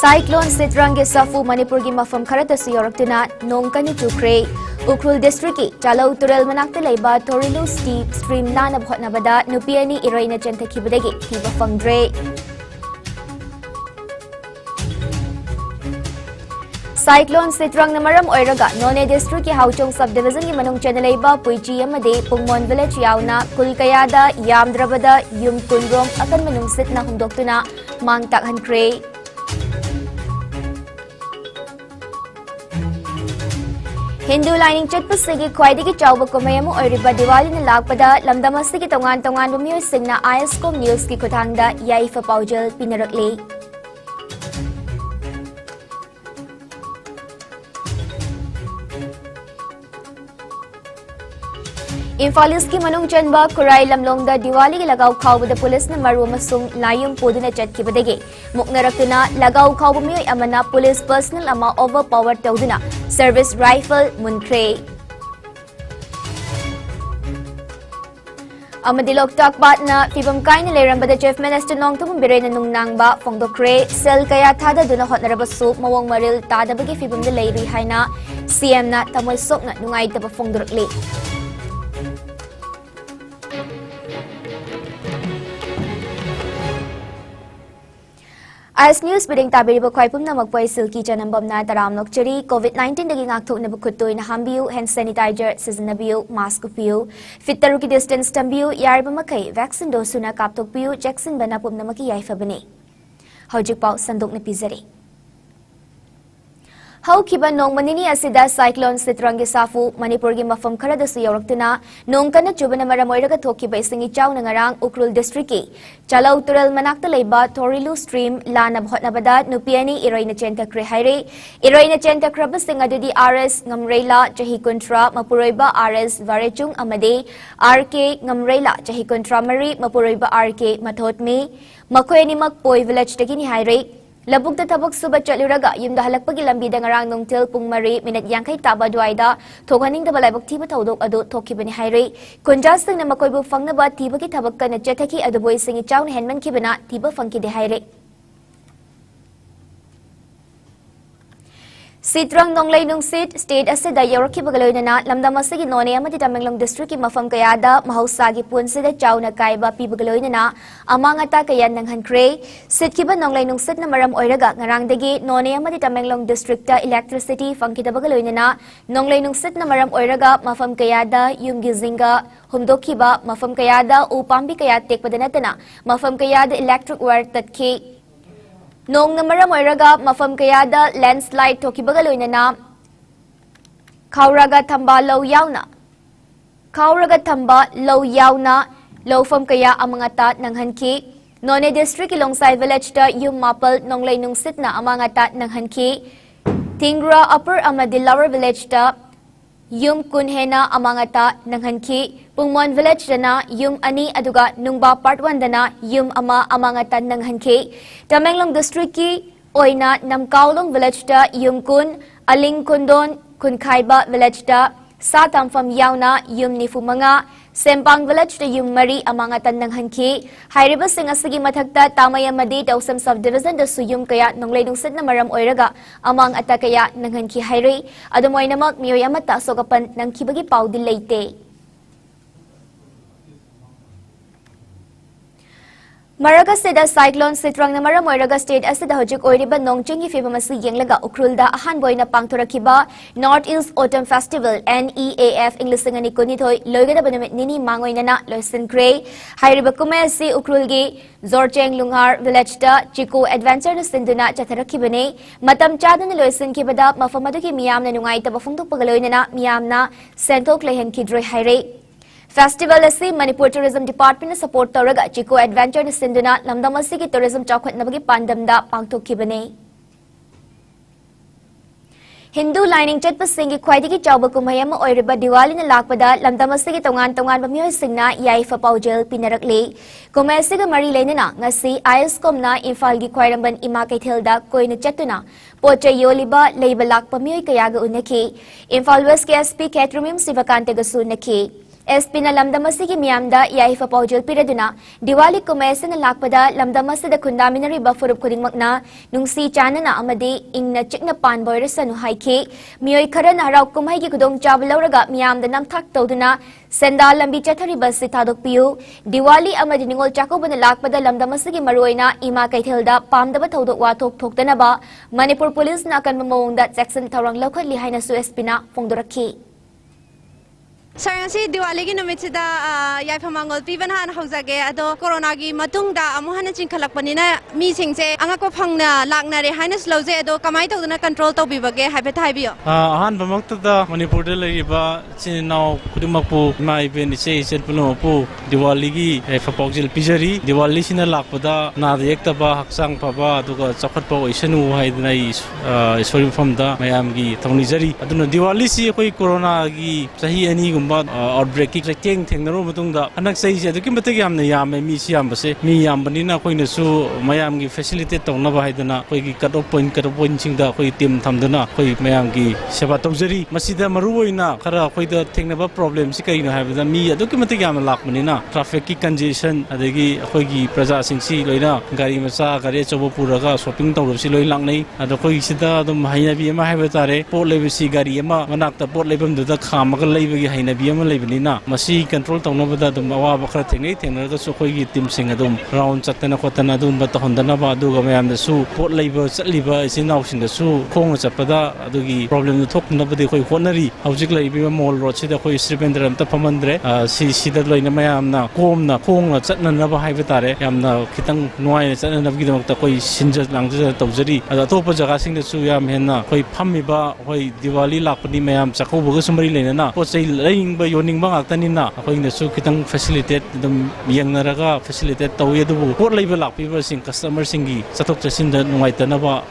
Cyclone Sitrangi Safu Manipur gi mafam kharata siyoraktuna nong kani chukre Ukrul district ki Chalau Turel manakta leiba Torilu steep stream lana bhotnabada nupiani iraina chenthakibadagi thiba fangdre Cyclone Sitrang na maram oiraga None district ki Hauchong subdivision ki manung chenalaiba Puichi amade Pungmon village yauna Kulkayada Yamdrabada Yum Kunrom akan manung sit na hundoktuna mangtak hankre Hindu lining chatpasigi khwaidagi chawba kumayamu oiriba Diwali na lakpada lamdamasigi tongan bumiyoy singna Iscom news ki kuthangda yaifa paujal pinarakle Infalis ki manung chanba Kurai lamlongda Diwali ki lagaw khawbada police na maru amasung layum poduna chatkibadagi muknarakuna lagaw khawba miyoy amana police personal ama overpower tawduna service rifle munkre Amadilok takbat na fibam kain lerambada Chief Minister Nongthum Birena nungnangba fongdokre SILKY thada duna hotnarabasu mawong maril tadabagi fibam de leiri haina CM na tamoy sokna nungay taba fongdorkle As news bidding tabiriba kwaipum na magpay SILKY CHANAMBAM na taram nokchari COVID-19 daging akto na bukutoy na hambiyo hand sanitizer seasonabio mask upiyo fittaru ki distance tambiyo yarba makai vaccine dosu na kaptok piyo Jackson banapum na maki yaifa bane hojik pau sandok na pizari Haukiba nong manini asida Cyclone Sitrangi Safu Manipur gi mafam kharada su yoraktuna nong kana chubana maramoiraga thokiba isingi chaw na ngarang Ukrul district ki Chalau Turel manakta leiba Torilu stream lana bhotnabada nupiani iraina chentakre haire iraina chentakra singa dudi RS ngamreila chahi kontra mapuroiba RS varechung amade RK ngamreila chahi kontra mari mapuroiba RK mathotmi makoyani makpoi village takini haire Labuk ta tabak suba chaluraga yumda halakpagi lambida ngarang nongtil pung mari minute yangkai taba duaida thoganing da balaibak thiba thodok adu thokibani haire kunjastang na makoibu fangnaba thiba ki thabak kana chethaki adu boi singi chawna henman kibana thiba fangki de haire Sitrang nonglay nung sit state asida yorki bagaloy na lamdamasigi none amati Tamenglong district ki mafam kayada mahausagi punsida chawna kaiba pi bagaloy na amangata kayan nang hankre sit kiba nonglay nung sit na maram oiraga ngarangdagi none amati Tamenglong district ta electricity fangkita bagaloy na nonglay nung sit na maram oiraga mafam kayada yumgizinga humdokiba mafam kayada upambi kayat tekpadanatana mafam kayada electric wire tatki Nong namara moiraga mafam kayada landslide tokibagaloy na Kauraga Thamba Low Yauna Lowfam kaya amangata nang hanki None district ilongsai village ta yung mapal nonglay nung sit na amangata nang hanki Tingra upper amadi lower village ta Yum kunhena amangata nang hanki Pungmon village dana yum ani aduga nungba part 1 dana yum ama amangata nang hanki Tamenglong district ki oina namkaulong village ta yum kun aling kundon kunkaiba village ta satamfam yauna yum nifumanga Sempang village ta yung mari amangatan nang hanki hairiba singasigi mathakta tamaya madi tausam subdivision da suyum kaya nonglay nung sit na maram oiraga amang ata kaya nang hanki hairi adumoy namak miyoy amata sogapan nang kibagi paudi leite Maraga Seda Cyclone Sitrang na maram oiraga state asida hojik oiriba nongchingi fibamasi yenglaga ukrulda ahan boy na pangturakiba North East Autumn Festival NEAF inglisingani kunithoy loigada banamit nini mangoy na loisin gray hairiba kumasi ukrulgi Zorcheng Lunghar village ta Chico Adventure na sinduna chatharakibane matam chada na loisin kibada mafamaduki miyam na nungay tabafungtuk pagaloy na miyam na sentok lehen kidroy haire Festival asi Manipur Tourism Department na support tawraga Chico Adventure na sinduna lamdamasi ki tourism chawkhat nabagi pandamda pangthokibane Hindu lining chatpasingi khwaidagi chawba kumayama oiriba Diwali na lakpada lamdamasi ki tongan bamiyoy singna yaifa paujel pinarakle kumayasiga mari lenana ngasi Iscom na Imphal gi khwairamban ima kaithilda koina chatuna pocha yoliba leiba lakpa miyoy kayaga unaki Imphal West ki SP Ketrumim Sivakante gasu naki SP na lamdamasi miyamda yaifa paujil piraduna Diwali kumesa na lakpada lamdamasi da kundaminari ba furup kuding magna nung si chanana amadi ing na chik na panboy resa no haike miyoy karan haraw kumay ki kudong chabalauraga miyamda namthak tawduna senda lambi chathari bas si thadok piyu Diwali amadi ningol chakuba na lakpada lamdamasi maruoina ima kaithelda pamdaba thawdok wathok thokdana ba Manipur police na kan mamawongda section thawrang lawkhat lihaina su SP na phongdoraki Sir, ngasi Diwali gi numit sida yaifa mangol piban han haujage ado corona gi matungda amuhana chingkhalakpanina mi singse angakwa phangna lakna re haina slowje ado kamai tawduna control tawbibage haibe thaibiyo ahan bamakta Manipur de laiba chinau kudumakpu mai ben se setpulopu Diwali gi yaifa paujil pijari Diwali sina lakpada na yekta ba haksang paba aduga chakhatpa oisanu haidnai isori famda mayam gi thawnijari aduna Diwali si koi corona gi sahi ani outbreak ki teng naro matungda anak sei se duki matagi amna yam mi siam base mi yam banina koina su mayam gi facilitate tawna ba haidana koi gi cut off point singda koi team thamdana koi mayam gi seba tawjari masida maruoina khara koi da thengna ba problem si kaino haibada mi aduki matagi amna lakmanina traffic ki congestion adagi koi gi praja singsi loina gari macha gari chobo puraga shopping tawro si loi langnai ado koi sida dum haina bi ma haiba tare pot lebi si gari ma manakta pot lebam da khamaga leibagi haina Biama Lebanina, Masi control Tonobada, Mawa Bakratini, and the Sokogi Tim Sing Adum, round Satana Kotanadum, but the Hondanaba, Dugam the Su, Port Labor, Liver is in house in the Su, Kong Zapada, Adugi, problem to talk nobody Hoi Honari, Haujikla, Bimol, Rochida, Hoi Stripender and Tapamandre, see that Lina Mayamna, Komna, Kong, Satana Nava Hivetare, Yamna, Kitang Noy, and Navigam Takoi, Sinjas Langza, Tozari, at the top of Jagasing the Suyam Hena, Hoi Pamiba, Hoi Diwali Lapani Mayam, Sakobo, somebody Lena, what's a ba yoning ba ngaktanina akoi na su kitang facilitate dum yang naraga facilitate tawi adu por level lak people sing customer singi satok chasin da nuaitana ba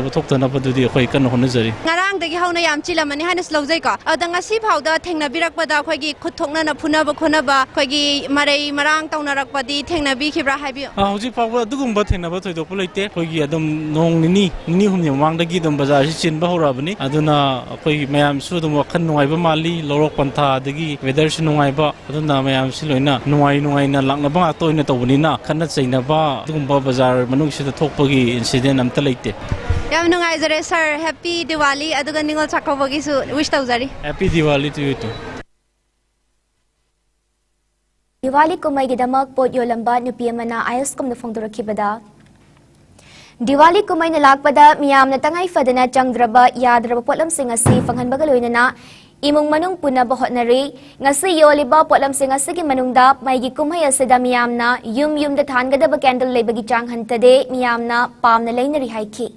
thokta na ba dudi akoi kan honajari ngarang dagi hauna yam chilamani hanis lawjai ka adanga si phawda thengna birakpada khoi gi khuthokna na phuna ba khona ba khoi gi marai marang tauna rakpadi thengna bi khibra haibi hauji pawba dugum ba thengna ba thoidok pulaite khoi gi adum nong nini humni wang dagi dum bazar si chin ba horabani aduna khoi mayam su dum wakhan nuai ba mali lorok pantha weather si nungai ba aduna mayam si loina nungai na lakna ba toina tawbani khana chaina ba dugumba bazar manung sida thokpagi incident amta leite yam nungai jare sir happy Diwali aduga ningol chakobagi su wish tawjari happy Diwali to you too Diwali kumay gidamak pot yolamba nupi amana Iscom na phongdorakibada Diwali kumay na lakpada miyam na tangay fadana changdraba yadraba potlam singasi panghanbaga loina na Imong manung puna bahot na rin, nga si Yoliba potlam si nga sige manungdap, may gikumhaya sa damiyam na, yum da than gada ba candle lay bagi chang hantade, miyam na pam na lay na rihaiki.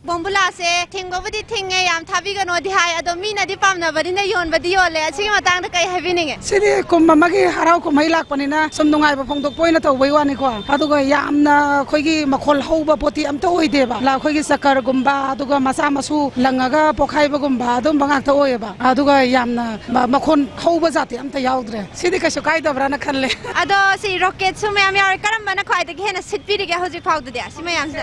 Bombula se thingba badi thinge yam thabi ga no dihai ado mina di pamna badi na yon badi yole achigi matang da kai habininge sidi kumma magi harau ko mai lak panina somnungai ba phongdok poina to weiwani ko aduga yamna khoigi makhol hauba poti am to oide ba la khoigi sakar gumba aduga masa masu langaga pokhai ba gumba adum bangak to oeba aduga yamna makhon hauba jati am ta yaudre sidi ka sukai dabra na khanle ado si rocket su me am yar karam bana khwai de hena sitpiri ge hoji phawdu dia si me yam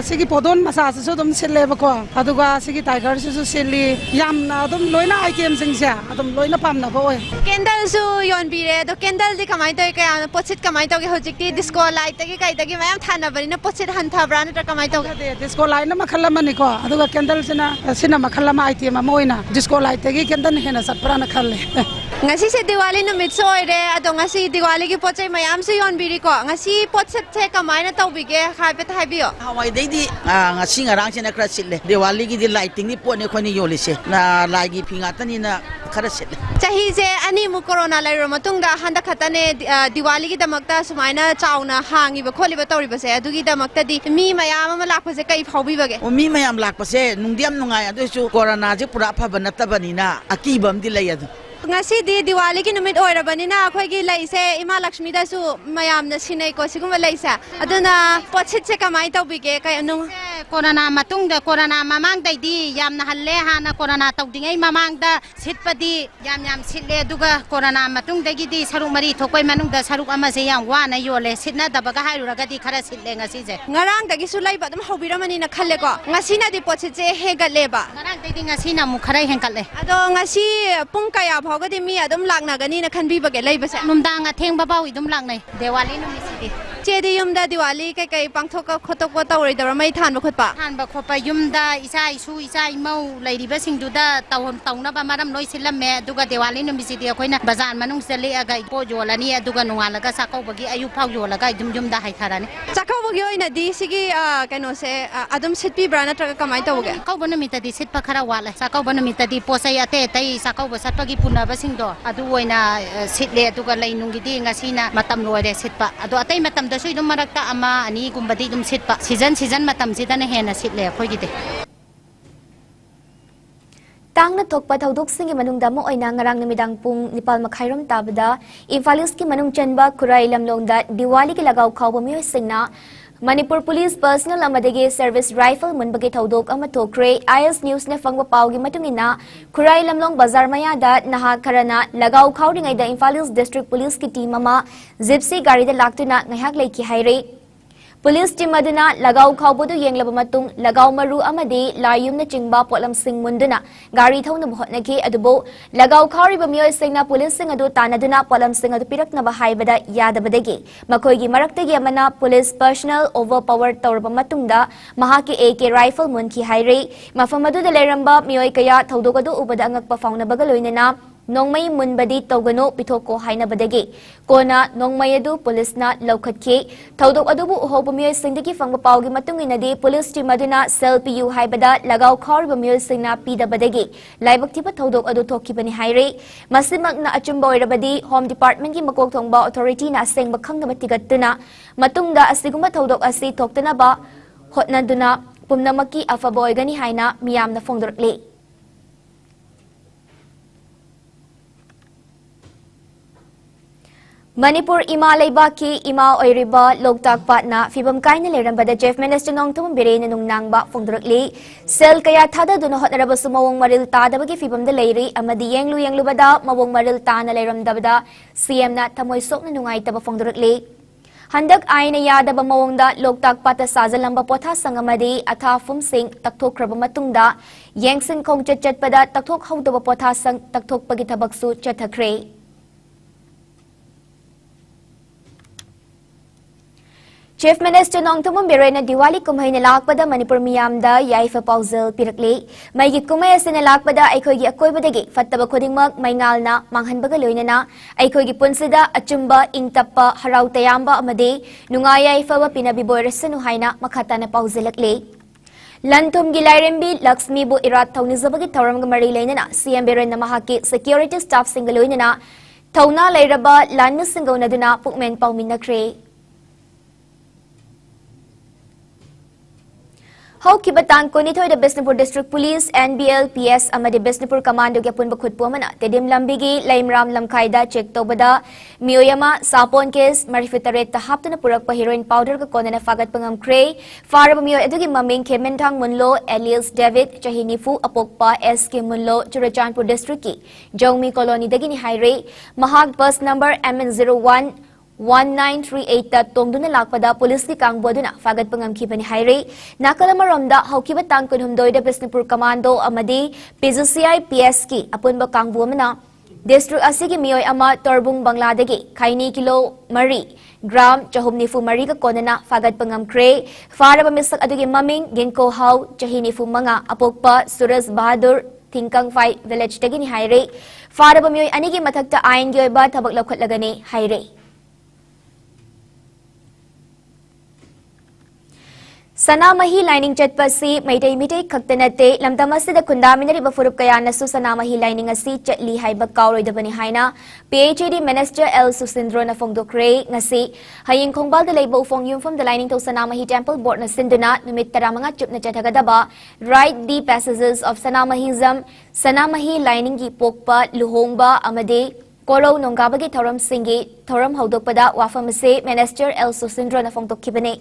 sigi podon masa su dum leba ko aduga sigi tiger su sili yamna adum loina item singsa adum loina pamna bo candle su yon bire do candle di kamai toy ka pochit kamai to ge hojikti disco light tagi kai tagi mayam thana bari na pochit han tha brana ta kamai to disco light na makhala mani ko aduga candle sina makhala ma item moina disco light tagi candle hena sat prana khalle ngasi se Diwali numit so ire ado ngasi Diwali gi pochai mayam su yon biri ko ngasi pochit the kamai na tawbige haibe thaibiyo hawai dei di ngasi ngarang sina sile Diwali gi di lighting ni pone khoni yolise na lagi phinga tani na khara sile chahi je ani mu corona lai ro matung da handa khatane Diwali gi damakta sumaina chauna hangi ba kholi ba tori ba se adugi damakta di mi mayam ma lakpa se kai phaubi bage o mi mayam lakpa se nungdiam nungai adu su corona je pura phaba natabani na akibam di lay adu ngasi di Diwali gi numit oirabani na khoi gi laise Ima Lakshmi da su mayam na sinai ko sigum laisa aduna pochit se kamai tawbige kai anu corona मतुंग corona ममांग दी याम नहल्ले हाना corona तौदिंगै ममांग दा सिटपदी याम सिटले दुगा कोरोना मतुंग दगी सरुक मरी थोकोय मनुंग दा सरुक अमा से याम वाना योले सिटना दबगा हाइरुरगदी खरा सिटले ngasi je ngarang dagi sulai ba dum hobiramani na khalle ko ngasi na di poche je hegalle ba ngarang dagi ngasi na mu khara henkalle ado ngasi pung kaya phogadi mi adum lakna gani na khanbi ba ge leiba se numdang atheng ba bawi dum laknai diwali no misidi chedi yumda diwali kai kai pangthok ka khotok ba tawri dara mai than ba khotpa khopa yumda isa isu isa imau leiriba singduda tauna ba maram loi silamme duga diwali no misidi akoina bazar manung sele aga po jolani aduga nungalaga sakau bagi ayu phau jolaga dum yumda hai tharani chakau bagi oina di sigi kaino se adum sitpi brana tra kamai tawge kau bana mitadi sitpa khara wala sakau bana mitadi posai ate tai sakau ba satpagi punaba singdo adu oina sitle aduga leinungi di ngasina matam loire sitpa adu atai matam da sui dum marakta ama ani gumbadi dum sitpa season matam sidana hena sitle khogide Tangna thokpa thaudok singi manungda mo oina ngarang namidang pung nipal makhairom tabada Imphal East ki manung chanba Kurai lamlongda Diwali ki lagaw khawba miyoy singna Manipur Police Personnel amadagi Service Rifle munbagi thaudok ama thokre IS News ne fangwa pawgi matungina Kurai lamlong bazar maya da naha karana lagaw khawringai da Imphal East District Police ki team ama Zipsi gari da laktuna ngahak leiki haire Police team aduna lagaw khawbodu yenglaba matung lagaw maru amadi layum na chingba polam sing munduna gari thawna bhotnaki adubo lagaw khawri ba miyoy singna police sing adu tanaduna polam sing adu pirakna ba haibada yadabadagi makoi gi maraktagi amana police personnel overpower tawrba matungda mahaki AK rifle munki haire mafamadu da leramba miyoy kaya thawdok adu ubada angakpa fauna baga loinana Nongmay munbadi tawgano pitoko haina badagi. Kona nongmay adu police na laukatki. Tawdok adubu uho bumiyoy singdagi fangba pawgi matunginadi police team aduna SILKY haibada lagaw khawr bumiyoy singna pida badagi. Laibak tiba tawdok adu toki bani haire. Masimak na achumba oirabadi Home Department ki makok thongba authority na aseng bakang na matigatuna. Matungda asigumba tawdok asi toktana ba hotnaduna pumnamaki afaboy gani haina miyam na fongdorkli. Manipur ima leibaki ima oiriba loktak patna fibam kaina lerambada Chief Minister Nongthum Birena nungnangba fongdrakli sel kaya thada duna hotnaraba sumawong maril tadabagi fibam da leiri amadi yenglu bada mawong maril tana leramdabada CM na tamoy sokna nungai taba fongdrakli Handak aina yadaba mawongda loktak pata sajalamba potha sangamadi atha fumsing takthokraba matungda yengsin khong chatpada takthok hawdaba potha sang takthok pagi thabaksu chathakre Chief Minister Nongthum Birena Diwali kumhay na lakpada Manipur miyamda yaifa pauzal pirakli. May kumay asin na lakpada ay koy gi akoy badagi fattaba kodingmag may ngal na manghanbaga loyna na ay koy gi punsida achumba ingtappa haraw tayamba amadi nungaya yaifa wa pinabiboy rasanuhay na makata na pauzalakli. Lantum gilairembi Laxmi bu irat tawnizabagi tawram gamari loyna na CM Birena mahaki security staff singaloyna na tawna layraba lanna singaw na duna pukmen paumin na kre. How kibatang ko nito the Bisnupur District Police NBL PS amadi Bisnupur Commando gyapun bakut pumana tedim lambigi laimram lamkaida check tobada miyoyama sapon case marifitaret tahap na purak pa heroin powder ka kona na fagat pangam kray farab miyoy adugi maming kemendang munlo Elias David Chahinifu apokpa SK munlo Churachandpur District ki Jongmi Colony dagini highway mahag bus number MN01 1938 ta tongduna lakpada police ni kangboduna fagat pangamkibani haire nakalamaromda hawkiba tangkon humdoi da Bisnupur Commando amadi PZCI PSK apunba kangbomana district asigi miyoy ama torbung bangladagi kaini kilo mari gram chahumnifu mari ka konana fagat pangamkre faraba misak adugi maming ginko haw chahinifu manga apokpa Suraj Bahadur Thingkang Fai village dagini haire faraba miyoy anigi mathakta ain gyoy ba thabak lakhat lagani haire Sanamahi lining chatpasi maitai mitai khaktanate lamdamasida kundaminari bafurup kaya nasu sanamahi lining asi chatli haiba kauroi dabani haina PhD Minister L Susindro na fongdokre ngasi haying khongbal da leibo ufong yumfam the lining to Sanamahi Temple Board na sinduna numit taramanga chup na chathagadaba right the passages of Sanamahism Sanamahi lining gi pokpa luhongba amade Koro nonggabagi thoram singi thoram haudokpada wafamase Minister L. Susindro na fongtokkibani.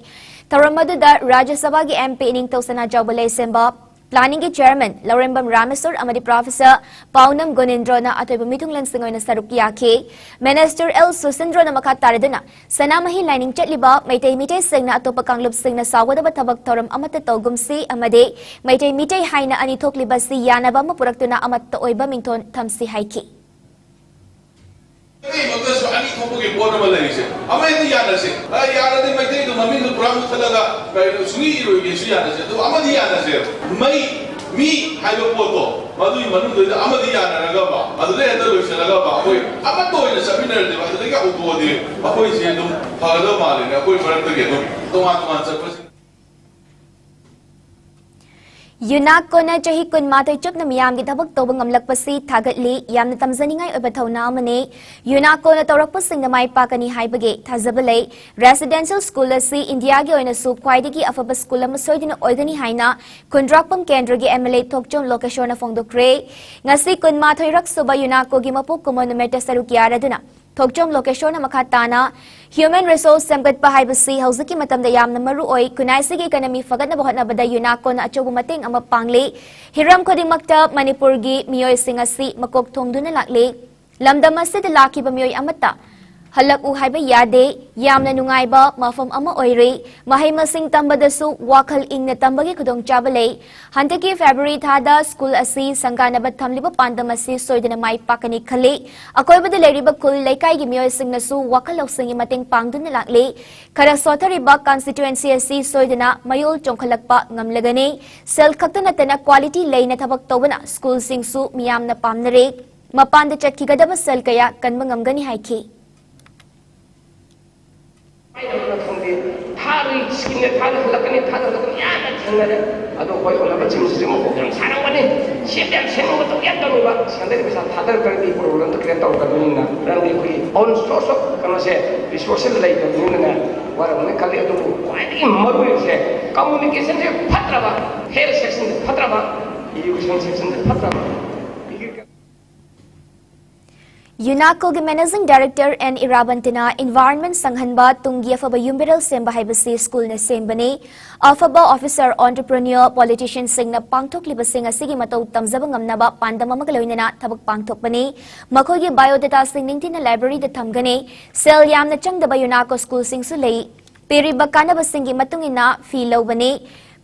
Thoram maduda Rajya Sabha gi MP ining tosana jawbalay semba Planning gi Chairman Laurembam Ramesur amadi Professor Paunam Gonindro na atoy bumitong lansingoy na sarukiyaki. Minister L. Susindro na makataridana sanamahi lining chatliba mitay sing na atopa kanglub sing na sawada batabag thoram amatataw gumsi amade mitay hay na anitok libasi yanaba mapurakto na amattooy ba mington tamsi haiki. Magkaso ani ko po gibuo naman lang siya. Ama ito yana siya. Yana din may tayo mamin ng program talaga. Pero sumiiro yung yana siya. Ama di yana siya. May mi hayo po to. Maduy manun doon ama di yana nagaba. Maduy ito lo siya nagaba. Apoy ama to yung sabi na rin. Maduy ka upo di. Apoy siya dum pagado malin. Apoy parang to gitu. Tuman sa pasi. Yunak ko na jahi kun matoy chup na miyam gitabag tobang amlakpasi tagatli yam na tamzaningay obataw na amane yunak ko na tawrakpasing na may pakani haibage tazabalay residential school si India gi oina su kwaidigi afaba school masoy din oigani haina kundrakpam kendra gi MLA Tokchom lokasyon na fongdokre ngasi kun matoy raksuba yunak ko gi mapuk kumonometa sarukiara duna Tokchom lokasyon na makatana Human Resource Samgat Pahaibasi Hauzaki Matamda Yam na Maruoy Kunay Sige Economy Fagat na Buhat na Bada Yunako na Atyo Bumating ang mapangli Hiram Koding Makta Manipurgi Miyoy Singasi Makok Tongdo na Lakli Lamdamasi Dalaki ba Miyoy Amata Halak uhay ba yade Yam na nungay ba Mafam ama oyri Mahay masing tambadasu Wakal ing na tambagi kudong chabalay Hantaki February tada School asi Sangana ba tamli ba pandamasi Soy na may pakani kali Ako'y ba dalay riba kul Laikay gimiyoy sing nasu Wakalaw sing imating pangdo na lakli Karasota riba Constituency asi Soy na mayul chong kalagpa Ngamlagani Sel kakta na tana Quality lay na tabak toba na School sing su Miyam na pamnari Mapanda chat kigadaba sel kaya Kan mangamgani haiki Hari skinnya tanah halakani yana tanah atau kau orang macam semua orang sarang mana siapa semua betul ya tahu lah sekarang bisa hadar kerja program tu kita tahu kan ini na orang ini on sosok karena saya resources lain kan ini na orang ini kali itu ini malu saya communication saya patra bah health section patra bah education section patra bah Yunako gi Managing Director and Irabantina Environment Sanghanba Tunggi Afaba Yumbiral Semba Haibasi School na Sembani Afaba Officer Entrepreneur Politician Sing na Pangtok Libasing Asigi Mataw Tamzabang Amnaba Pandama Magaloy na Tabag Pangtok Bani Makoy gi Biodata Sing Ningti na Library da Tamgani Sel Yam na Chang Daba Yunako School Sing Sulay Piri Bakana Basingi Matungin na Filaw Bani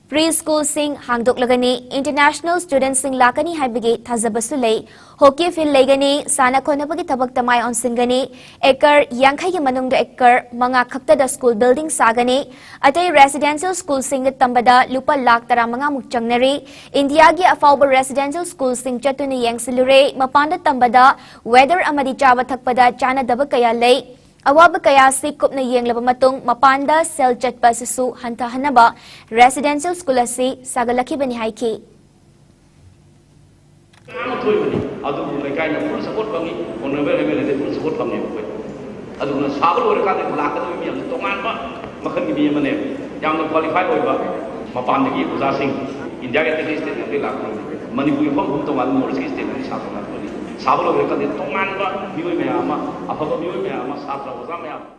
Preschool sing hangdok lagani international students sing lakani haibigi thazabasulay hockey field legani sana kona bagi tabak tamay on singani ekar yangkhay gi manung do ekar mga khakta da school building sagani atay residential school sing tambada lupa lakh tara mga mukchangnari India gi afawba residential school sing chatuni yangsilure mapanda tambada weather amadi chawa thakpada chana daba kaya lay Awaba kaya sikop na iyang labamatung mapanda sel chat pa sisu hantahanaba residential school asi sagalaki bani haiki. Ano tuloy bani? Ado mo may kaya na full support kami, kung nabe full support kami po. Ado na sabalo rin kami lakad mo yung tungan pa makan gibi man eh. Yang nag-qualify ko ba? Mapanda gi usasing India ke state na pila Manipuri pang tungan mo sa state na sa tungan ko. Sabalo rin kami tungan ba? Miyoy mayama, apaba miyoy mayama sa trabaho mayama.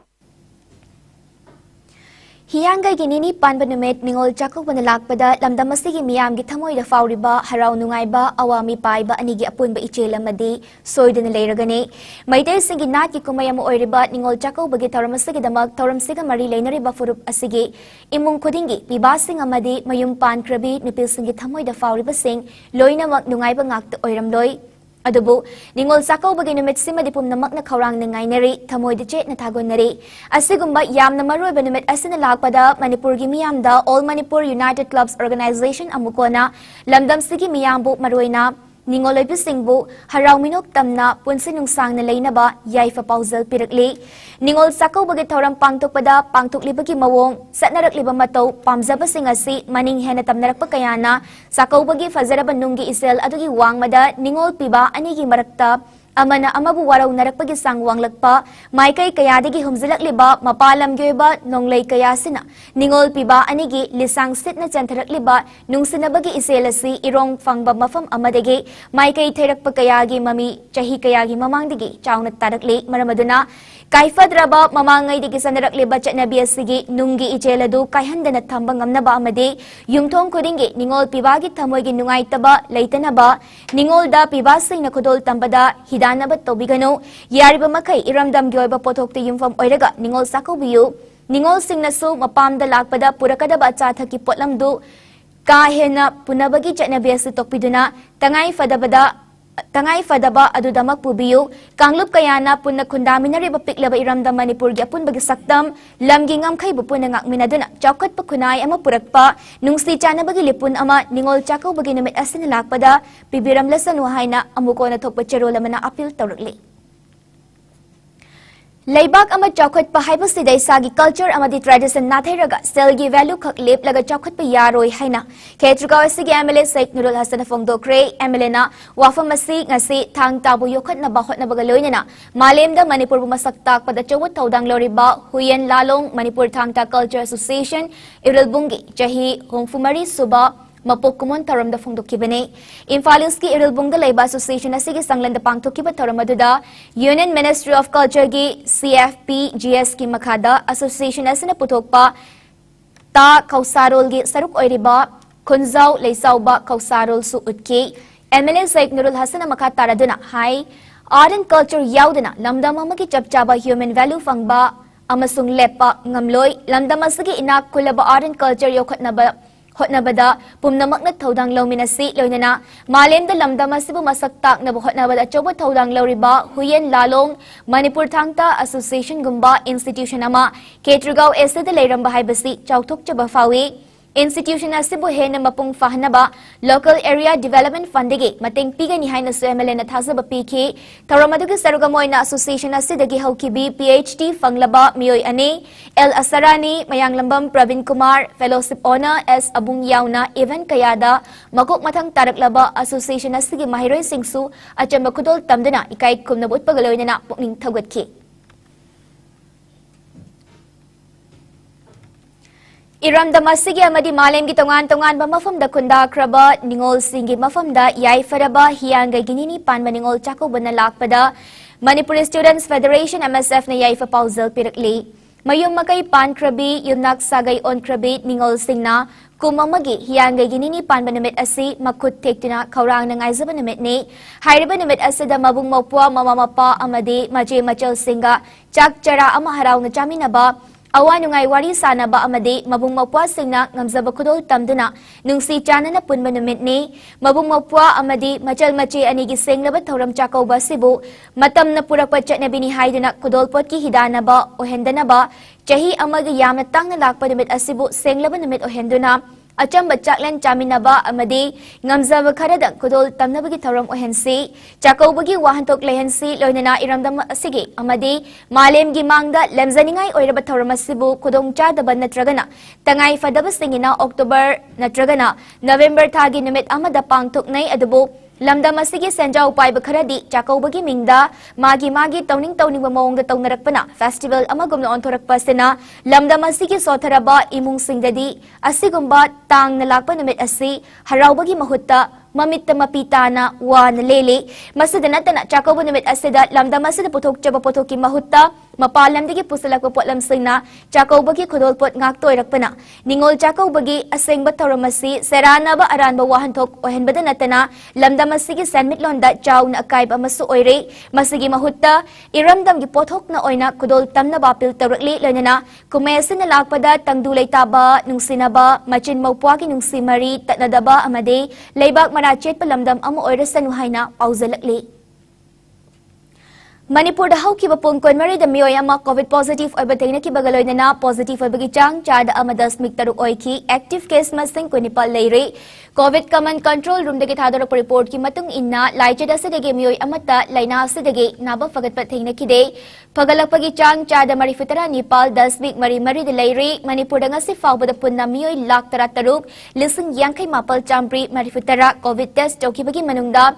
Hiyangay ginini panbanumit ningol jakok panalakpada lamdamasigi miyam gitamoy da fauriba haraw nungay ba awami pay ba anigi apun ba ichela madi soy da nalayragani mayday singi nat ki kumayamo oyriba ningol jakok bagi taramasigi damag taramsiga marilay na riba furup asigi imong kudingi pibasing amadi mayumpan krabi nipil singi tamoy da fauriba sing loy na mag nungay ba ngakta oyramloy Adubo, ningol sakaw bagay numit si madipum namak na kaurang nangay nari, tamoy de na tagon nari. Asigumba yam na maroy ba numit asin nalagpada Manipur gimiyam da All Manipur United Clubs Organization amukona, lamdam sige miyam bu maroy na, ningol ay pisingbo, haraw minok tamna, punsin yung sang nalay na ba, yay fa pauzal pirakli. Ningol sakaw bagay taurang pangtok pada, pangtok libagi mawong, sa narak liba mataw, pamzaba singasi, maning henatam narak pagkayana, sakaw bagay fazara banunggi isel adugi wang mada, ningol piba anigi marakta, amana amabu warau narakpagi sang wanglakpa maikai kayadagi humzilakliba mapalamgi oiba nonglei kayasina ningol piba anigi lisang sitna chantharakliba nungsinabagi iselasi irong fangba mafam amadagi maikai theirakpa kayagi mami chahi kayagi mamangdigi chauna tarakli maramaduna Kaifadraba mamangai digi sanarakliba chatnabi asigi nungi ijeladu kaihandana thamba ngamnaba amadi yumthong khudingi ningol pibagi thamoigi nungaitaba leitanaba ningolda pibasingna khudol tambada hidanaba tobigano yariba makai iramdamgi oiba pothokte yumfam oiraga ningol sakubiyu ningol singnasu mapamda lakpada purakadaba achathaki potlamdu kahena punabagi chatnabi asi tokpiduna Tangai fadaba adudamak pubiyu kanglup kayana punna kundaminariba piklaba iramda Manipur gi apun bagi sakdam lamgi ngamkai bupuna ngakminaduna chaukat pa kunai ama purakpa nungsi chana bagi lipun ama ningol chakaw bagi namit asin lakpada pibiram lasan wahaina amuko na thokpa cherola mana apil tawrakli Laibak ama chaukat pa haiba sidai sagi culture amadi tradition nathairaga selgi value khak lep laga chaukat pa yaroi haina Khetrugaw sigi MLA Sheikh Nurul Hasan Fongdokre MLA na wafam masi ngasi thang tabu yokhat na bahot na bagaloy na malemda Manipur bumasaktak pada chawat tawdang loriba Huyen Lalong Manipur Thangta Culture Association Irilbungi jahi hongfumari suba Mapokkumon taram da fongdokibane Infaluski Irilbunga Laiba Association asigi sanglan da pangtokiba taramaduda Union Ministry of Culture gi CFP GS ki makada association asina putokpa ta kausarol gi saruk oiriba kunzaw leisawba kausarol su utki MLA Sheikh Nurul Hasan makha taraduna hai art and culture yaudana lamdam amagi chapchaba human value fangba amasung lepa ngamloi lamdam asigi inak kulaba art and culture yokhatnaba hotnabada pumnamakna thodang lawminasi loinana malemda lamdama sibu masaktak na hotnabada chobo thodang lawriba Huyen Lalong Manipur Thangta Association gumba institution ama Khetrugaw esada leiramba haibasi chauthok chaba fawi institution asibu hena mapung fahnaba local area development fundigi mating pigani haina su MLA na thasaba piki tharamadugi sarugamoina association asidagi haukibi PhD fanglaba miyoi ani L Asarani Mayanglambam Pravin Kumar fellowship honor S Abung Yauna event kayada makok mathang taraklaba association asigi mahiroi singsu achamba khudol tamdana ikai kumnabut pagaloina na pukning thawgatki Iramda masigi amadi malemgi tongan ba mafamda kunda kraba ningol singi mafamda yai faraba hianga ginini panba ningol chako bana lakpada Manipuri Students Federation MSF na yai fa pauzal pirakli mayum makai pan krabi yumnak sagay on krabi ningol singna kumamagi hianga ginini panba namit asi makut tektuna kaurang na ngaizaba namit ni hairiba namit asida mabung mapwa mamamapa amadi maje machal singa chak chara ama haraw na chaminaba Awanungai wari sana ba amadi mabung mapwa singna ngamzaba kudol tamduna nungsi chana na punba namit ni mabung mapwa amadi machal machi anigi singlaba thoram chakaw ba sibu matam na purakpa chatna binihayduna kudol pot ki hidana ba ohendana ba chahi amagi yamna tang na lakpa namit asibu singlaba namit ohenduna Achamba chaklan chaminaba amadi ngamzaba kharadang kudol tamnabagi thoram ohensi chakawbagi wahantok lehensi loinana iramdam asigi amadi malemgi mangda lemzaningai oiraba thoram asibu kudong chadaba natragana tangai fadaba singina October natragana November thagi namit amada pangthoknai adubu Lamdam asigi senjaw paiba kharadi chakawbagi mingda magi tawning mamawongda tawnarakpana festival amagumna onthorakpa sina lamdam asigi sotharaba imung singdadi asigumba tang nalakpa namit asi harawbagi mahutta mamitta mapitana wa nalele masudana tana chakawba namit asida lamdam asida puthok chaba puthoki mahutta mapalamdagi pusalakpa potlam singna chakawbagi khudolpot ngaktoirakpana ningol chakawbagi asengba thoramasi seranaba aranba wahanthok ohenbada natana lamdam masigi sanmitlonda chaw na akayba masu oire masigi mahutta iramdamgi pothok na oina kudol tamna bapil tawrakli lanana kumesa na lakpada tangdulay taba nungsinaba machin mawpwagi nungsimari tatnadaba amade laybak marachet palamdam amo oira sanuhayna pauzalakli Manipur da haukiba pungkon mari da miyoy ama COVID positive oiba tengna ki bagaloy na positive oiba chang chada ama 10 taruk oiki active case masing kunipal leire COVID command control room dagi thadorok report ki matung inna laichada se dagi miyoy amata laina se dagi naba fagat pa tengna ki de pagalapagi chang chada mari fitara Nepal 10 week mari da leire Manipur da ngasi fawba da punna miyoy lakh taruk lising yangkai mapal champri mari fitara COVID test toki bagi manungda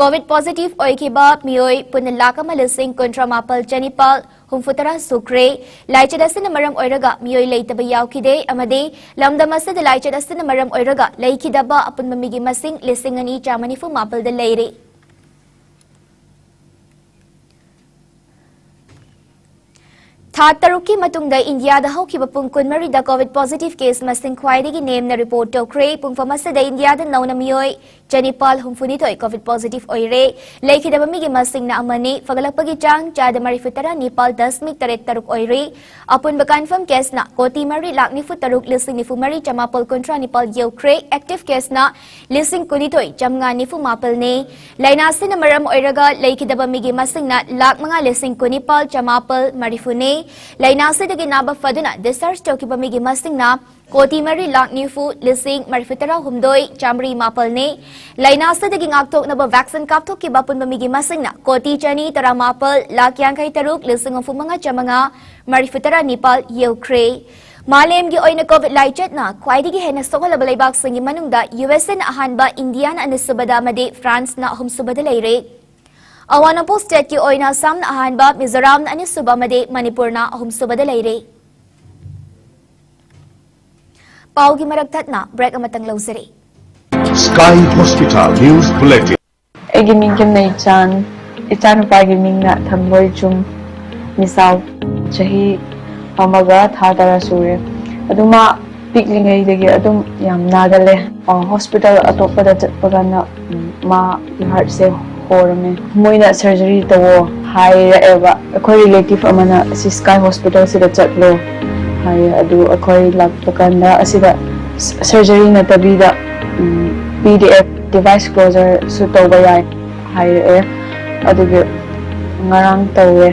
COVID positive oikiba mioi punalaka malising kontra mapal janipal humfutara sukre laichadasina maram oiraga mioi leitaba yaukide amade lamdamasa de laichadasina maram oiraga leikidaba apun mamigi masing lisingani chamanifu mapal de leire Tha taruki matungda India da haukiba pung kunmari da COVID positive case masing khwaidagi name na report tokre pung famasa da India da nauna miyoi Janipal humfunitoi COVID positive oire leikidaba migi masing na amani fagalakpagi chang chada marifutara Nepal 10 taret taruk oire apun ba confirm case na koti mari lak nifu taruk lising nifu mari chamapal kontra Nepal yeukre active case na lising kunitoi chamnga nifu mapal ne lainasi na maram oiraga leikidaba migi masing na lak mga lising kunipal chamapal marifune lainasi dagi naba faduna discharge toki pamigi masing na koti mari lak nifu lising marifutara humdoi chamri mapal ne lainasi dagi ngaktok na ba vaccine kaptok ki bapun pamigi masing na koti chani tara mapal lak yang kai taruk lising of mga chamanga marifutara Nepal yeukre Malem gi oina COVID laichet na khwaidigi hena sokol balaibak singi manungda USA na ahanba India na anisubada made France na humsubada leire Awanapur state ki oina Assam na ahanba Mizoram na anisubada made Manipur na humsubada leire Paugi maragtat na break amatang lausari Sky Hospital News Bulletin Egiming kim na ichan pagiming na thamboy chum misaw chahi pamaga thadara sure aduma piklingai degi adum yam nagale hospital atopada chatpaga na ma heart se horame moina surgery tawo haira eva akoi relative amana si Sky Hospital sida chatlo hai adu akoi lakpakanda asida surgery na tabida PDF device closer su tawba yai haira aduge ngarang tawe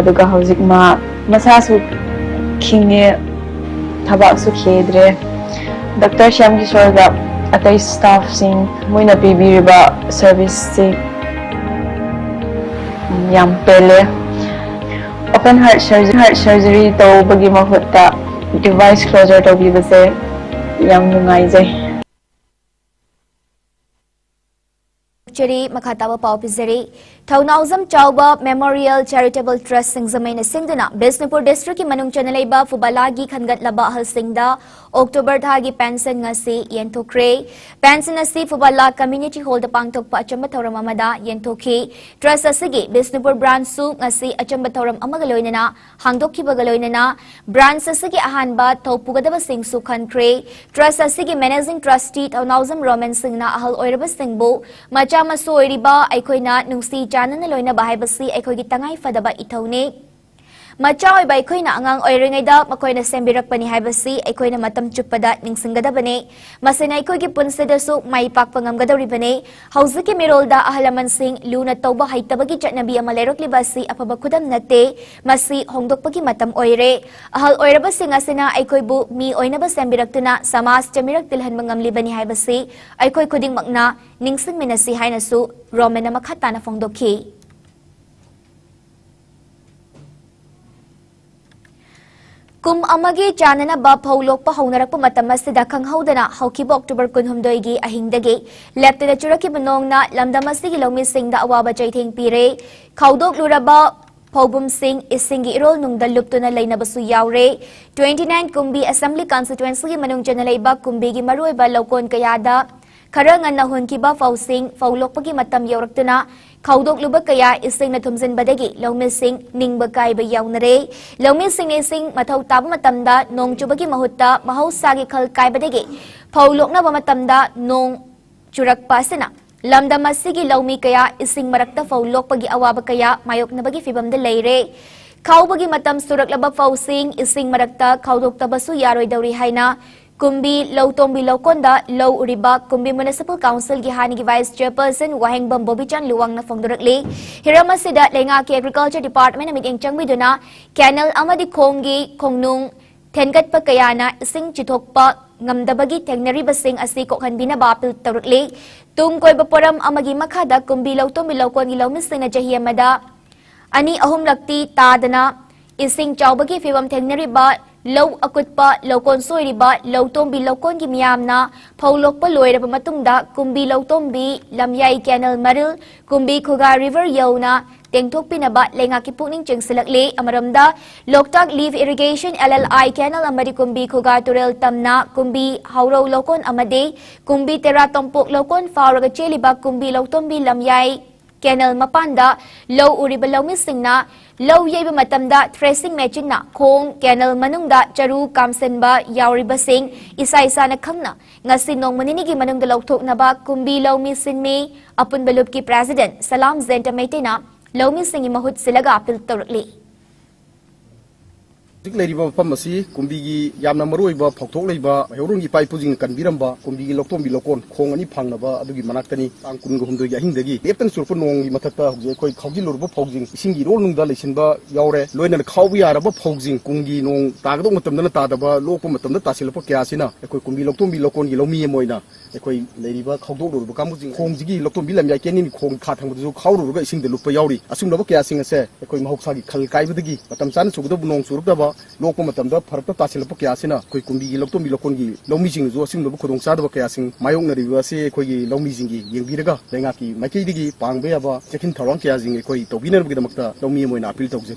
aduga hojik ma masa su khinge thabak su khedre Dr. Shyam Kishore ga atai staff sing moina pibiriba service se yam pele open heart surgery to bagi mahutta device closer to bi base yam nungai jai Cheri makatawa pau pizari Thaunawzam Chauba Memorial Charitable Trust Singzamay na Singduna Bisnupur District ki manung chanalaiba fubalagi khangat laba hal singda October thagi pension nga si yentokre pension na si fubala community hall da pangtok pa achamba thauram amada yentokhi trust asigi Bisnupur branch su nga si achamba thauram amagaloy na hangdokhi bagaloy na branch asigi ahanba thaupugadaba sing su khankre trust asigi managing trustee Thaunawzam Roman Singh na ahal oiraba singbu macha masu oiriba aikoina nungsi Janana loina bahai basi aikoi gi tangai fadaba ithone machaoi bai khoina angang oiringaida makoina sembirak pani haibasi aikoina matam chupada ningsingada bane masina aikoi gi punseda su mai pak pangam gadori bane hauziki mirolda ahalaman sing luna tauba haitabagi chatnabi amalerok libasi apaba khudam nate masi hongdokpagi matam oire ahal oiraba singa sina aikoi bu mi oinaba sembiraktuna samas chamirak tilhan mangam libani haibasi aikoi khuding makna ningsing minasi haina su romena makhatana fongdokhi Kum amagi chanana ba phawlokpa haunarakpa matam asida khanghaudana haukiba October 16 gi ahingdagi leptena churaki banongna lamdam asigi lawmi singda awaba chaitheng pire khaudok luraba Phobum Singh isingi irol nungda luptuna lainabasu yaure 29 Kumbi Assembly Constituency gi manung chanalaiba Kumbi gi maruiba lokon kayada Karang na hunkiba fausing faulokpagi matam yauraktuna khaudok luba kaya ising na thumjin badagi lawmi sing ningba kai ba yaunare lawmi sing ne sing mathau tab matamda nong chubagi mahutta mahausagi khal kai badagi faulokna ba matamda nong churak pasina lamda masigi lawmi kaya ising marakta faulokpagi awaba kaya mayok na bagi fibam de leire khaubagi matam suraklaba fausing ising marakta khaudok tabasu yaroi dauri haina Kumbi Lautombi Laukonda Lau Uriba Kumbi Municipal Council gi hani gi Vice Chairperson Wahengbam Bobichan Luwang na Fongdurakli Hirama Sida Lenga ki Agriculture Department amit engchang biduna Canal amadi Khonggi Khongnung Thengat pa kayana ising chithokpa ngamdabagi thengnari basing asi kokhanbina bapil tarukli tung koi baporam amagi makhada Kumbi Lautombi Laukon gi Lawmising na jahi amada ani ahum lakti tadana ising chawbagi fibam thengnari ba lau akutpa lokon soiriba lautombi lokon gi miyamna phawlokpa loiraba matungda kumbi lautombi lamyai canal maril kumbi khuga river yauna tengthokpinaba lengaki pukning chingsilakle amaramda loktak leaf irrigation LLI canal amadi kumbi khuga turel tamna kumbi hauro lokon amade kumbi tera tompok lokon fawraga cheliba kumbi lautombi lamyai canal mapanda low uriba lawmi singna low yeba matamda tracing machine na khong canal manungda charu kamsenba yauriba sing isa isa na khangna ngasi nong maninigi manungda lawthoknaba kumbi lawmi sinmi apun balupki president salam zenta maitena lawmi singi mahut silaga apil tawrakli Leriba Pamasi, Kumbigi, Yamnamaruiba, Pokoliba, Horungi Pai Puzing Kanbiramba, Kumbigi Lokombi Lokon, Kongani Panaba, Adugi Manakani, Ankungo Yahindagi, Epan Surpunong, Matata, Koi Kaujilurbo Posing, Singi Rolung Dalishinba, Yaure, Loina Kawi Araba Posing, Kungi no Tagdo Matamana Tadaba, Lokomatam Tasila Casina, Kumbi Lokombi Lokon, Yilomi Moina, Ekoi Leriba Kaudo, Kamuzi, Kongi, Lokombi, Yakin, Kong Katam, Kauru, sing the Lupa Yauri, assume the Casing a say, Ekoi Mahokagi, Kalkai with the Gi, but I'm San Sudabun Suraba. Loko matamda farta tasil pa kya sina koi kumbi lokto mi lokon gi lomi jing zo sim lobo khudong sa da kya sing mayong na riwa se koi gi lomi jing gi yengbiraga lenga ki makai digi pangbe aba chekin thawang kya jing koi tobiner gi damakta lomi moina appeal tawje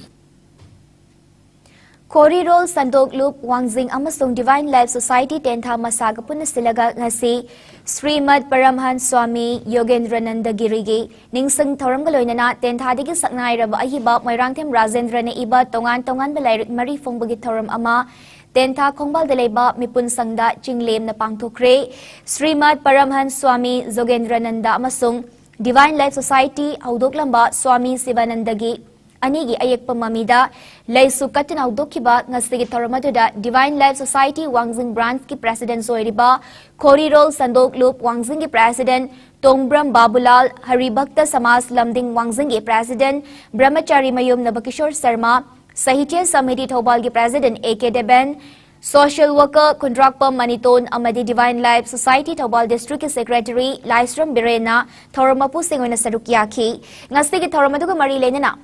Korirol Sandok Loop Wangjing amasung Divine Life Society Tentha Masaga Punasilaga ngasi Srimad Paramhan Swami Yogendrananda Girigi Ningsang Thoramgaloinana Tentha Digi Saknai Raba Ahiba Mairangtem Razendrana Iba Tongan Balairit Mari Fongbagi Thoram Ama Tentha Kongbal Deleba Mipun Sangda Jinglem na Pangtokre Srimad Paramhan Swami Yogendrananda amasung Divine Life Society Audoklamba Swami Sivanandagi Anigi ayekpa mamida laisu katin audokiba ngasigi taramadada Divine Life Society Wangjing branch ki president soiriba Korirol Sandok Loop Wangjing ki president Tongbram Babulal Haribhakta Samas Lamding Wangjing ki president Brahmachari Mayum Nabakishore Sarma Sahitya Samiti Thobal ki president AK Deben Social worker Kundrakpa Maniton amadi Divine Life Society Thobal District ki secretary Laisram Birena Thoramapu Singoina Sarukyaki ngasigi thoramadu mari lenena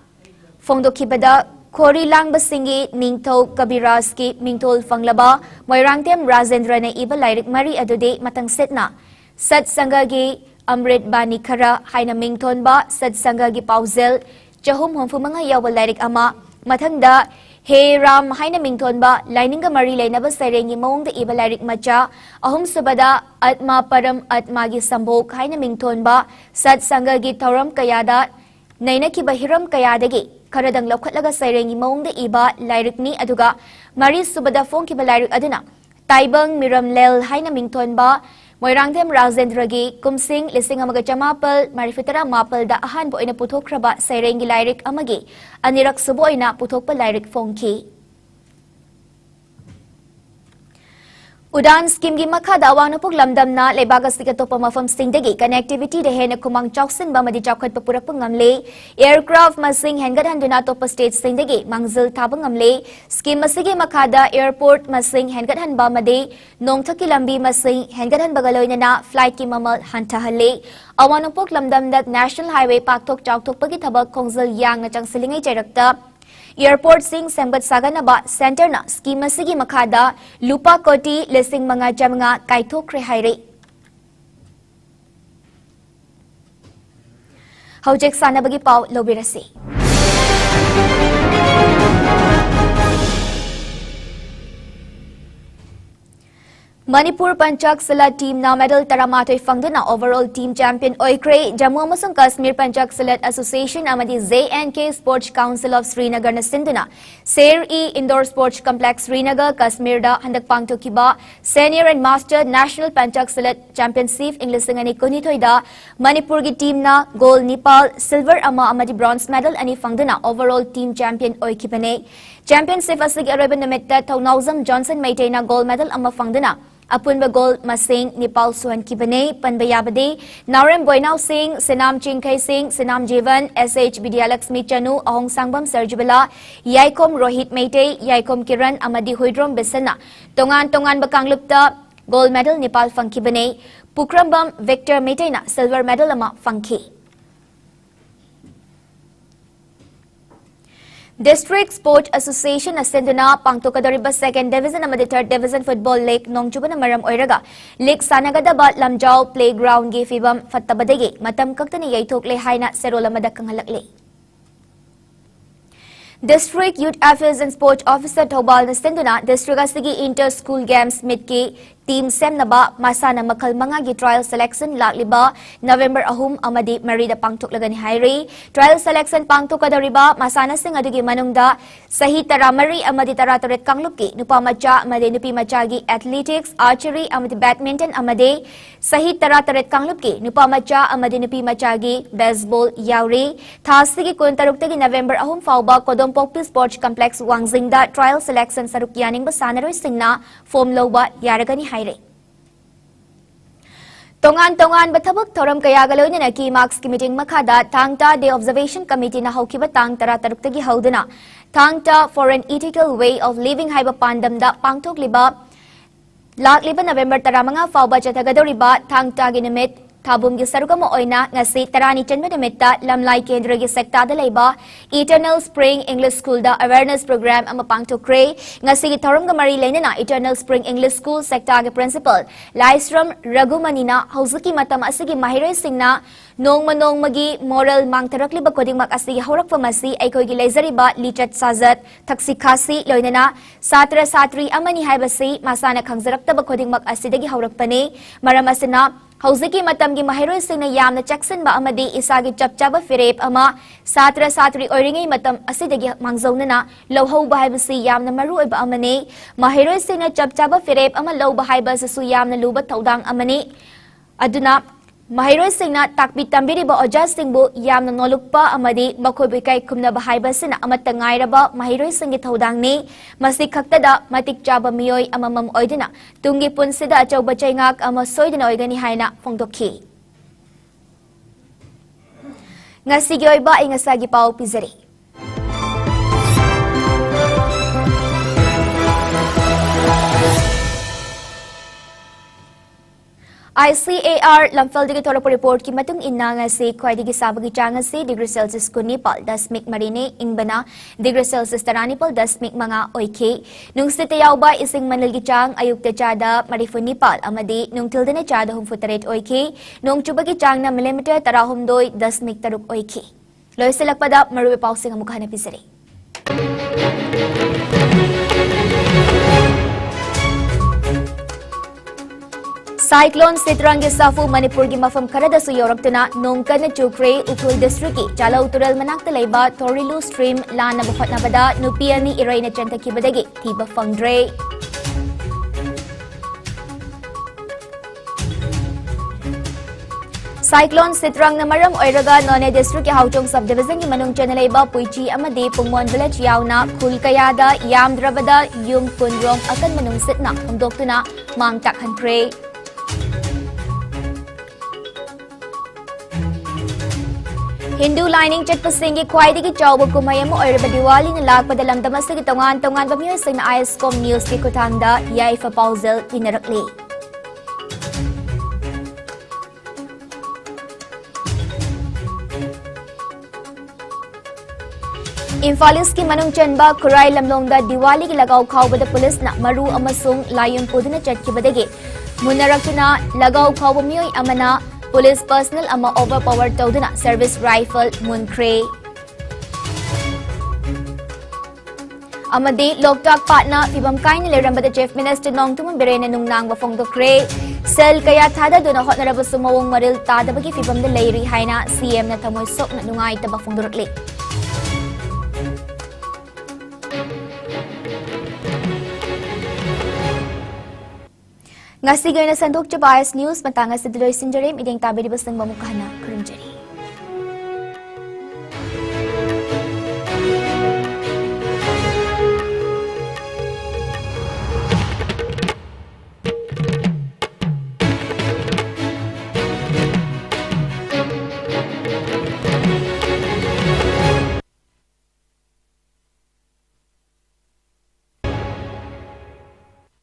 Fongdokibada Kori Langba Singi Ningtho Kabiraski Mingtol Fanglaba Moirangtem Razendrana Iba Lairik Mari Adude Matang Setna Sat Sangagi Amrit Bani Kara Haina Mingtonba Sat Sangagi Pauzel Jahum Homfumanga Yawa Lairik Ama Matangda He Ram Haina Mingtonba Laininga Mari Lainaba Sarengi Mong the Iba Lairik Macha Ahum Subada Atma Param Atmagi Sambok Haina Mingtonba Sat Sangagi Tauram Kayada Nainaki Bahiram Kayadagi Karadang Lokatlaga Sairengi Mong the Iba Lairikni Aduga Mari Subada Fonki Balairik Aduna Taibang Miram Lel Haina Mingtonba Moirangtem Razendragi Kumsing Lising Amaga Jamapal Marifitara Mapal da Ahan Boina Putokraba Sairengi Lairik Amagi Anirak Suboina Putokpa Lairik Fonki Udan scheme gi makhada awanupuk lamdamna lebagas tikatopa mafam singdagi connectivity de hena kumang choksin bamadi chokhat papurak ngamle aircraft masing hengat handuna topa state singdagi mangzil tabang ngamle scheme masigi makhada airport masing hengat han bamade nongthaki lambi masing hengat han bagaloina na flight ki mamal hantahalle awanupuk lamdamdak national highway paktok choktok pagi thabak khongzil yang na changsilingai chairakta Airport Sing Sembat Saganaba Center na scheme sigi makhada lupa koti lesing mga jamanga kaithok rehaire Hojek sana bagi pau lobirasi Manipur Panchak Sila team na medal taramatoi fangduna overall team champion oikre Jammu amasung Kashmir Panchak Silat Association amadi JNK Sports Council of Srinagar na sinduna Ser-E Indoor Sports Complex Srinagar Kashmir da handak pangtokiba Senior and Master National Panchak Silat Championship inglising ani kunitoy da Manipur gi team na gold Nepal silver ama amadi bronze medal ani fangduna overall team champion oikibane Championship asig araban namitta Taunawzam Johnson Maitay na gold medal ama fangduna Apunba gold masing Nepal Suhan Kibane, Panbayabade, Naram Boinaw Singh, Sinam Chingkai Singh, Sinam Jivan, SH Bidyalaxmi Chanu, Ahong Sangbam Sarjibala, Yaikom Rohit Maitay, Yaikom Kiran, Amadi Huidrom Bisana, Tongan Bakang Lupta, gold medal Nepal Funkibane, Pukrambam Victor Maitay na silver medal ama Funky. District Sport Association ascenduna pangtokadoriba 2nd Division amadi 3rd Division Football League nongchubana maram oiraga league sanagadaba lamjau playground gi fibam fattabadagi matam kaktani yaithokle haina serolamada kanghalakle. District Youth Affairs and Sport Officer Thobal Nasenduna District Asigi Inter School Games Midki Team Semnaba Masana Makal Mangagi Trial Selection Lakliba November Ahum Amadi Marida Pangtuklagani Hairi Trial Selection Pangtukadariba Masana Sing Adugi Manungda Sahi Taramari Amadi Tarataret Kangluki Nupamacha Amadi Nupi Machagi Athletics Archery Amadi Badminton Amadi Sahi Tarataret Kangluki Nupamacha Amadi Nupi Machagi Baseball Yauri Thasigi Kuntaruktagi November Ahum Fauba Kodom Pokpi Sports Complex Wangzingda Trial Selection Saruk Yaning Basanaro Singna Form Loba Yaragani Haire. Tongan bathabak thoram kaya galoy na ki marks meeting makada Thangta Day Observation Committee na hawkiba tang tara taruktagi hawduna Thangta for an ethical way of living haiba pandamda pangtok liba lakliba November tara mga fauba jatagadoriba Thangta ginamit Tabum gi sarugamo oina ngasi tarani chanba nimitta lamlai kendra gi sekta da leiba Eternal Spring English School da awareness program ama pangtokre ngasi gi thoram ga mari leinana Eternal Spring English School sekta gi principal Laisram Ragumanina hauzuki matam asigi mahire singna nong magi moral mangtarakliba kodingmak asigi haurakpa masi aikoi gi leizariba lichat sajat thaksi khasi loinana satra satri amani haibasi masana khangzaraktaba kodingmak asidagi haurakpane maram asina Hauziki matamgi mahiroi singna yamna Jackson ba amadi isagi chapchaba firep ama satra satri oiringai matam asidagi mangzaunana lohau bahaibasi yamna maru oiba amane mahiroi singna chapchaba firep ama low bahaiba sasu yamna luba thaudang amane aduna mahiroi singna takbi tambiri ba oja singbu yamna nolukpa amadi makhoi bikai kumna bahaiba sina amata ngairaba mahiroi singi thaudang ni masi khaktada matik chaba miyoi amamam oidina tungi punsida achauba chaingak ama soidina oigani haina phongdokhi ngasigi oiba ingasagi pau pizari ICAR lamfaldagi thorap report ki matung inna nga si khwaidagi sabagi changa si degree Celsius kunipal 10 marine ingbana degree Celsius taranipal 10 mga oike nung sitayawba ising manilgi chang ayukta chada marifunipal amadi nung tildana chada humfutaret oike nung chubagi chang na millimeter tarahumdoy 10 taruk oike loy silakpada maruwe pausing amukha na pisari Cyclone Sitrangi Safu Manipur gi mafam karada su yoraktuna nongkan na chukre ukul district ki chala utural manakta leiba Torilu stream lana bafat na bada nupiani iray na chanta ki badagi tiba fangdre Cyclone Sitrang na maram oiraga None District ki Hauchong Subdivision ki manung chana leiba Puichi amadi Pungmon Village yauna Kulkayada Yamdrabada Yung Punrong akan manung sitna humdoktuna mangtak hankre Hindu lining chatpasing ki khwaidagi chawba kumay mo oiraba Diwali na lakpada lamdamasigi tongan ba miyoy sing na Iscom News ki kutangda yaifa pausel inarakli. Imfalis ki manung chanba Kurai lamlongda Diwali ki lagaw khawbada pulis na maru amasung layon puduna chatkibadagi munarakuna lagaw khawba miyoy amana Police personnel ama overpowered tawduna service rifle munkre amadi loktak patna fibam kain lerambada chief minister nongtuman berena nungnang bafongdokre sel kaya thada duna hotnaraba sumawong maril tadabagi fibam de leiri haina CM na tamoy sok na nungai tabafongdorkli Ngasigay na sandok sa Bias News matanga sa Deloy Sinjarim ideng tabi di basang mamukha na kurunjari.